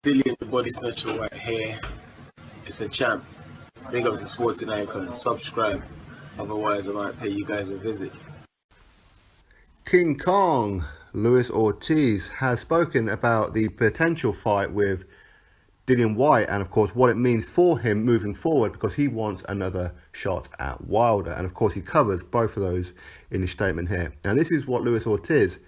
Dillian the Body Snatcher right here. It's a champ. Big up to Sporting Icon. Subscribe. Otherwise, I might pay you guys a visit. King Kong, Luis Ortiz, has spoken about the potential fight with Dillian Whyte and, of course, what it means for him moving forward, because he wants another shot at Wilder. And, of course, he covers both of those in his statement here. And this is what Luis Ortiz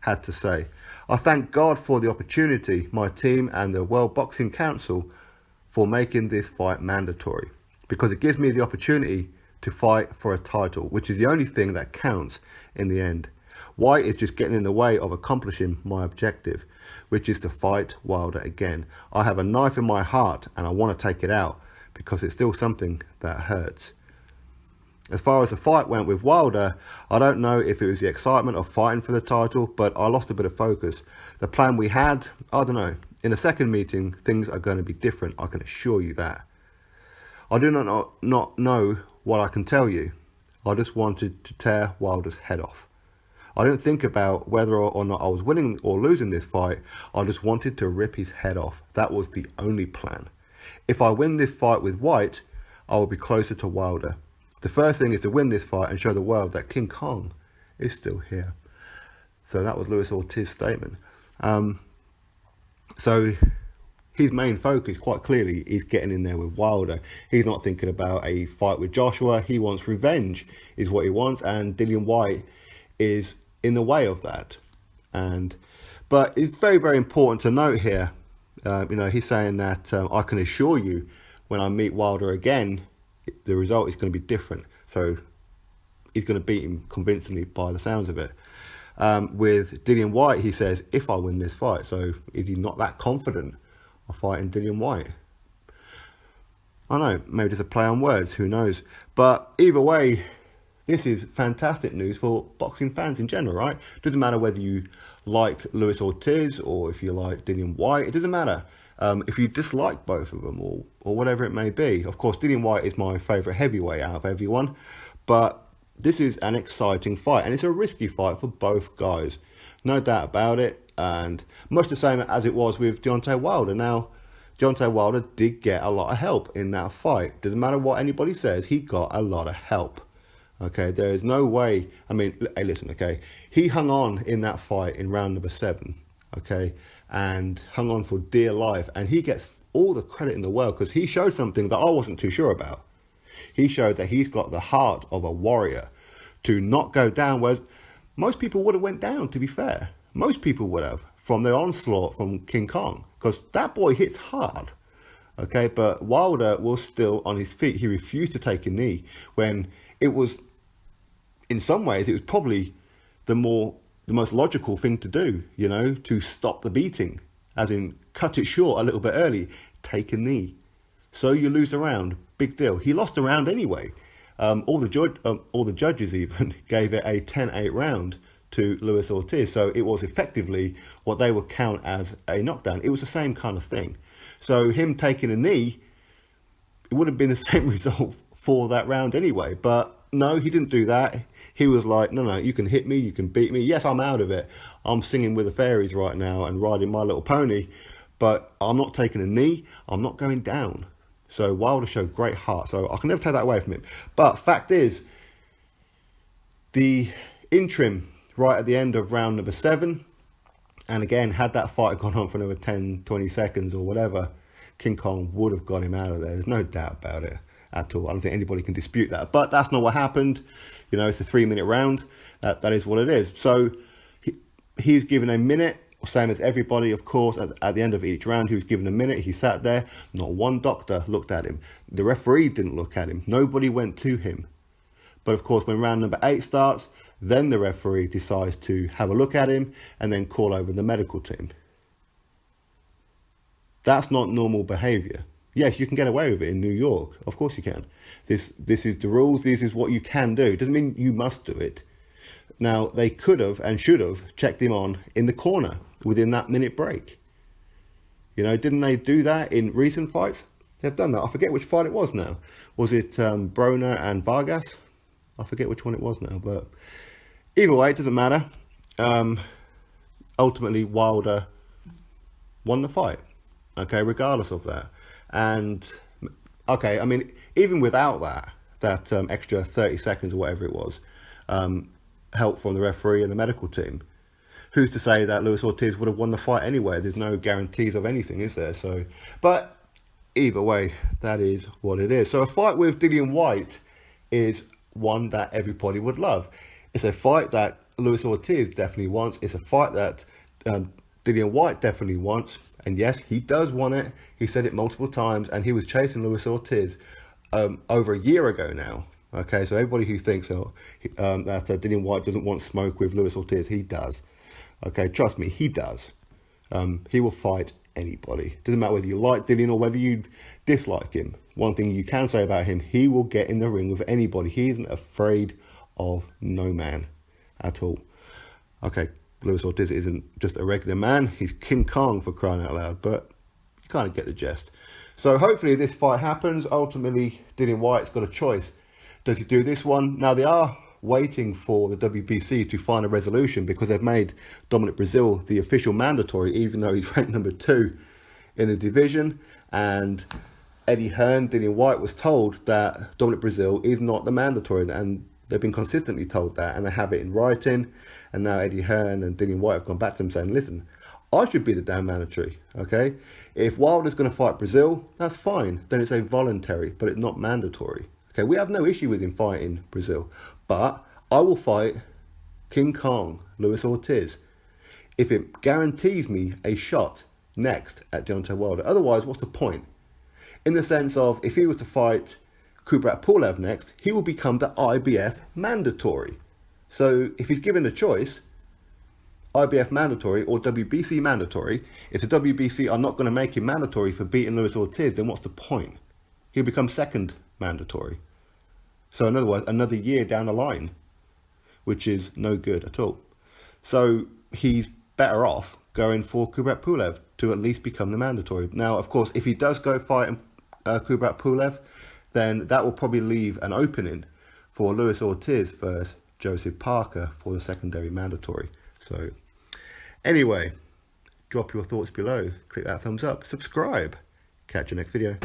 had to say. I thank God for the opportunity, my team and the World Boxing Council for making this fight mandatory, because it gives me the opportunity to fight for a title, which is the only thing that counts in the end. Whyte is just getting in the way of accomplishing my objective, which is to fight Wilder again. I have a knife in my heart and I want to take it out because it's still something that hurts. As far as the fight went with Wilder, I don't know if it was the excitement of fighting for the title, but I lost a bit of focus. The plan we had, I don't know. In the second meeting, things are going to be different, I can assure you that. I do not know what I can tell you. I just wanted to tear Wilder's head off. I didn't think about whether or not I was winning or losing this fight. I just wanted to rip his head off. That was the only plan. If I win this fight with Whyte, I will be closer to Wilder. The first thing is to win this fight and show the world that King Kong is still here. So that was Luis Ortiz's statement. So his main focus, quite clearly, is getting in there with Wilder. He's not thinking about a fight with Joshua. He wants revenge, is what he wants, and Dillian Whyte is in the way of that. But it's very, very important to note here, he's saying that I can assure you when I meet Wilder again, the result is going to be different. So he's going to beat him convincingly by the sounds of it. With Dillian Whyte, he says, if I win this fight. So is he not that confident of fighting Dillian Whyte? I don't know, maybe just a play on words, who knows. But either way, this is fantastic news for boxing fans in general, right? Doesn't matter whether you like Luis Ortiz or if you like Dillian Whyte. It doesn't matter if you dislike both of them or whatever it may be. Of course, Dillian Whyte is my favourite heavyweight out of everyone. But this is an exciting fight, and it's a risky fight for both guys. No doubt about it. And much the same as it was with Deontay Wilder. Now, Deontay Wilder did get a lot of help in that fight. Doesn't matter what anybody says, he got a lot of help. Okay, there is no way. I mean, hey, listen, okay. He hung on in that fight in round number 7, okay, and hung on for dear life. And he gets all the credit in the world because he showed something that I wasn't too sure about. He showed that he's got the heart of a warrior to not go down, whereas most people would have went down, to be fair. Most people would have, from the onslaught from King Kong, because that boy hits hard. Okay, but Wilder was still on his feet. He refused to take a knee when it was, in some ways, it was probably the most logical thing to do, to stop the beating, as in cut it short a little bit early, take a knee. So you lose the round, big deal. He lost the round anyway. All the judges even gave it a 10-8 round to Luis Ortiz. So it was effectively what they would count as a knockdown. It was the same kind of thing. So him taking a knee, it would have been the same result for that round anyway. But no, he didn't do that. He was like, no, you can hit me, you can beat me. Yes, I'm out of it. I'm singing with the fairies right now and riding My Little Pony. But I'm not taking a knee. I'm not going down. So Wilder showed great heart. So I can never take that away from him. But fact is, the interim right at the end of round number 7, and again, had that fight gone on for another 10, 20 seconds or whatever, King Kong would have got him out of there. There's no doubt about it at all. I don't think anybody can dispute that. But that's not what happened. It's a 3-minute round. That is what it is. So he's given a minute, same as everybody, of course. At the end of each round, he was given a minute. He sat there. Not one doctor looked at him. The referee didn't look at him. Nobody went to him. But of course, when round number 8 starts, then the referee decides to have a look at him and then call over the medical team. That's not normal behaviour. Yes, you can get away with it in New York. Of course you can. This is the rules. This is what you can do. It doesn't mean you must do it. Now, they could have and should have checked him on in the corner within that minute break. Didn't they do that in recent fights? They've done that. I forget which fight it was now. Was it Broner and Vargas? I forget which one it was now. But either way, it doesn't matter. Ultimately, Wilder won the fight. Okay, regardless of that. And, okay, I mean, even without that extra 30 seconds or whatever it was, help from the referee and the medical team, who's to say that Luis Ortiz would have won the fight anyway? There's no guarantees of anything, is there? So, but either way, that is what it is. So a fight with Dillian Whyte is one that everybody would love. It's a fight that Luis Ortiz definitely wants. It's a fight that Dillian Whyte definitely wants. And yes, he does want it. He said it multiple times, and he was chasing Luis Ortiz over a year ago now. Okay, so everybody who thinks that Dillian Whyte doesn't want smoke with Luis Ortiz, he does. Okay, trust me, he does. He will fight anybody. Doesn't matter whether you like Dillian or whether you dislike him. One thing you can say about him, he will get in the ring with anybody. He isn't afraid of no man at all. Okay, Luis Ortiz isn't just a regular man. He's King Kong, for crying out loud, but you kind of get the gist. So hopefully this fight happens. Ultimately, Dillian Whyte's got a choice. Does he do this one? Now, they are waiting for the WBC to find a resolution because they've made Dominic Breazeale the official mandatory, even though he's ranked number 2 in the division. And Eddie Hearn, Dillian Whyte, was told that Dominic Breazeale is not the mandatory, and they've been consistently told that, and they have it in writing. And now Eddie Hearn and Dillian Whyte have gone back to them saying, listen, I should be the damn mandatory, okay? If Wilder's going to fight Breazeale, that's fine. Then it's a voluntary, but it's not mandatory. Okay, we have no issue with him fighting Breazeale, but I will fight King Kong, Luis Ortiz, if it guarantees me a shot next at Deontay Wilder. Otherwise, what's the point? In the sense of, if he was to fight Kubrat Pulev next, he will become the IBF mandatory. So if he's given the choice, IBF mandatory or WBC mandatory, if the WBC are not going to make him mandatory for beating Luis Ortiz, then what's the point? He'll become second mandatory. So in other words, another year down the line, which is no good at all. So he's better off going for Kubrat Pulev to at least become the mandatory. Now, of course, if he does go fight Kubrat Pulev, then that will probably leave an opening for Luis Ortiz versus Joseph Parker for the secondary mandatory. So anyway, drop your thoughts below, click that thumbs up, subscribe. Catch you next video.